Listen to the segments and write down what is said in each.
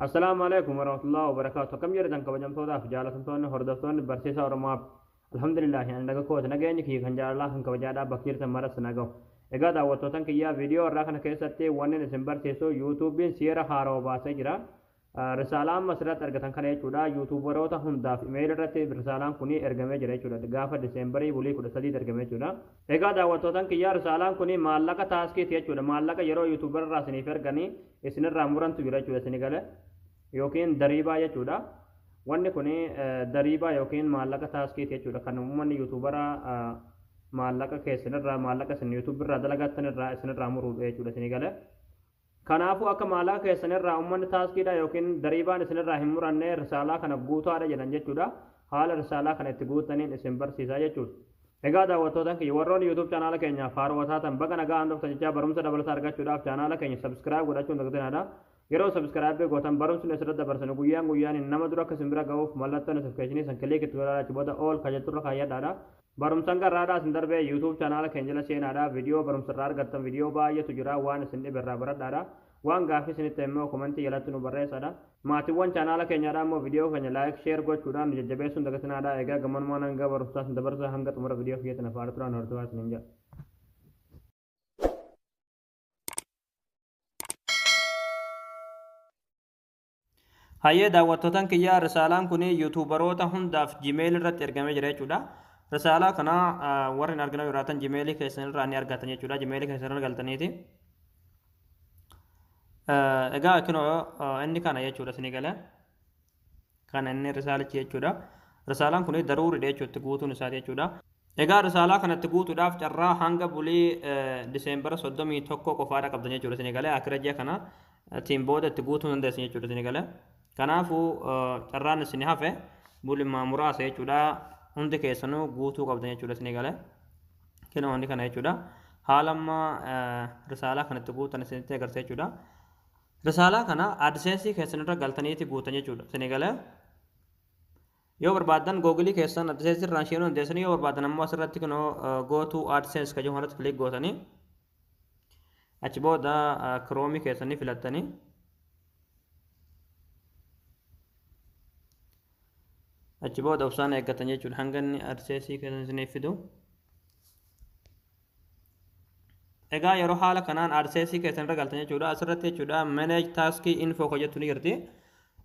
السلام عليكم ورحمة الله وبركاته. كم يردن كبجم تودا في جالة تون هردفتون برسيسا ورما الحمد لله يعني نجا كوت نجاني كي خنجر الله خن كبجادا بكير تمرس نجاو. إجا دا وتوتن كيا فيديو راكنا كيساتي ونن ديسمبر تيسو يوتيوب بين سيرة هارو باسجرا رسالة مسرات أرجعتن خناي تودا يوتيوبروتا هندا إيميل رتي رسالة كوني أرجمة جري تودا دعافة ديسمبر يبولي كودا سدي أرجمة تودا. إجا دا وتوتن كيا رسالة كوني مالك تاسكي تيا تودا مالك يرو يوتيوبر راسني فرقني إسنر راموران تجرا تودا سنغالة. yookiin dariibaa jechuudha. Wanni kun dariibaa yookiin maallaqa taaskiiti jechuudha. Kan uummanni yuutuubara maallaqa keessanirraa maallaqa isin yuutuubirraa dalagattanirraa isinirraa muruudha jechuudha isinii gale. Kanaafuu akka maallaqa keessanirraa uummanni taaskiidha yookiin dariibaan isinirraa hin muranne risaalaa kana guutaadha jedhan jechuudha. Haala risaalaa kana itti guutaniin isin barsiisaa jechuudha. Egaa daawwattootaan kiyya warroonni yuutuub chaanaala keenyaaf haarawwataa ta'an baga nagaan dhuftan jechaa barumsa dabalataa argachuudhaaf chaanaala keenya sabskiraayib godhachuun dagatinadha. Yeroo sabskiraayib gootan barumsni asirratti dabarsinu guyyaan nama dura akka simbira ga'uuf mallattoo notifikashinii san kilik itti godhaachi booda ool kajetturra kaayyadhaadha. Barumsaan garraadhaa isin darbee yuutuub chaanaala keenya jala seenaadha. Viidiyoo barumsarraa argattan viidiyoo baay'eetu jira waan isin dhiberraa baradhaadha. Waan gaaffii isinitti immoo komentii jalatti nu barreessadha. Maatiiwwan chaanaala keenyaadhaa immoo viidiyoo keenya laayik sheer gochuudhaan nu jajjabeessuun dagatinaadha. Egaa gammanumaan hanga barumsaa isin dabarsa hanga xumura viidiyoo kiyyaatti na faana turaan hordofaa isin jira. Hayyee daawwattootaan kiyyaa risaalaan kun yuutuubaroota hundaaf jiimeelii irratti ergamee jira jechuudha. Risaalaa kana warri hin argina jiraatan jiimeelii keessanirraa ni argatan jechuudha. Jiimeelii keessanirra galtaniiti. Egaa kunoo inni kana jechuudha isinii galee. Kana inni risaalichi jechuudha. Risaalaan kun daruuriidha jechuudha guutuun isaati jechuudha. Egaa risaalaa kanatti guutuudhaaf carraa hanga bulii Diseembara 31 qofaadha qabdan jechuudha isinii galee. Akira ji'a kana ittiin booda itti guutuu dandeessan jechuudha isinii galee. Kanaafuu carraan isin hafe bulimaa muraasa jechuudha. Hundi keessanuu guutuu qabdan jechuudha isinii galee. Kina hundi kana jechuudha. Haala amma risaalaa kanatti guutan isinitti agarsiisa jechuudha. Risaalaa kana adseensii keessanirra galtaniiti guutan jechuudha isinii galee. Yoo barbaadan googilii keessan adseensii irraan isheen hundeessanii yoo barbaadan ammoo asirratti kunoo gootuu adseens kan jedhamu irratti kilik gootanii achi booda kiroomii keessanii filattanii achi booda obsaan eeggatan jechuudha hanga inni adseensii keessan isiniif fidu. Egaa yeroo haala kanaan adseensii keessan irra galtan jechuudha asirratti jechuudha manage taskii info kan jettu ni jirti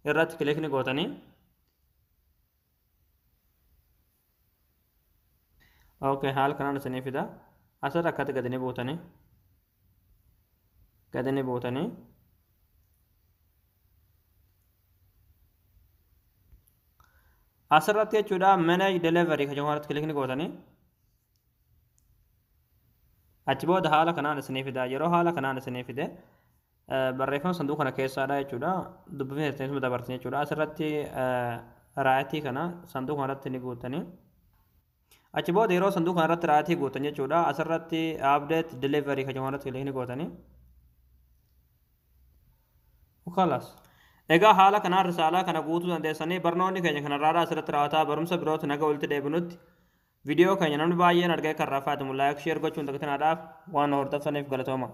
irratti kilik ni gootanii. Okay, haala kanaan isiniif fida. Asirra akkatti gadanii buutanii asirratti jechuudha manage delivery kan jedhamu irratti kilik ni gootanii achi booda haala kanaan isiniif fida. Yeroo haala kanaan isiniif fide barreeffama sanduuqa kana keessaadha jechuudha dubbifni keessatti dabarsin jechuudha asirratti raayitii kana sanduuqa kanarratti ni guutanii achi booda yeroo sanduuqa kanarratti raayitii guutan jechuudha asirratti update delivery kan jedhamu irratti kilik ni gootanii ukalas. Egaa haala kanaan risaalaa kana guutuu dandeessanii barnoonni keenya kanarraa asirratti raawwataa barumsa birooti naga walitti deebinutti viidiyoo keenya namni baay'een argee kan raafaatamu laayik sheer gochuun dagatinaadhaaf waan hordoftaniif galatooma.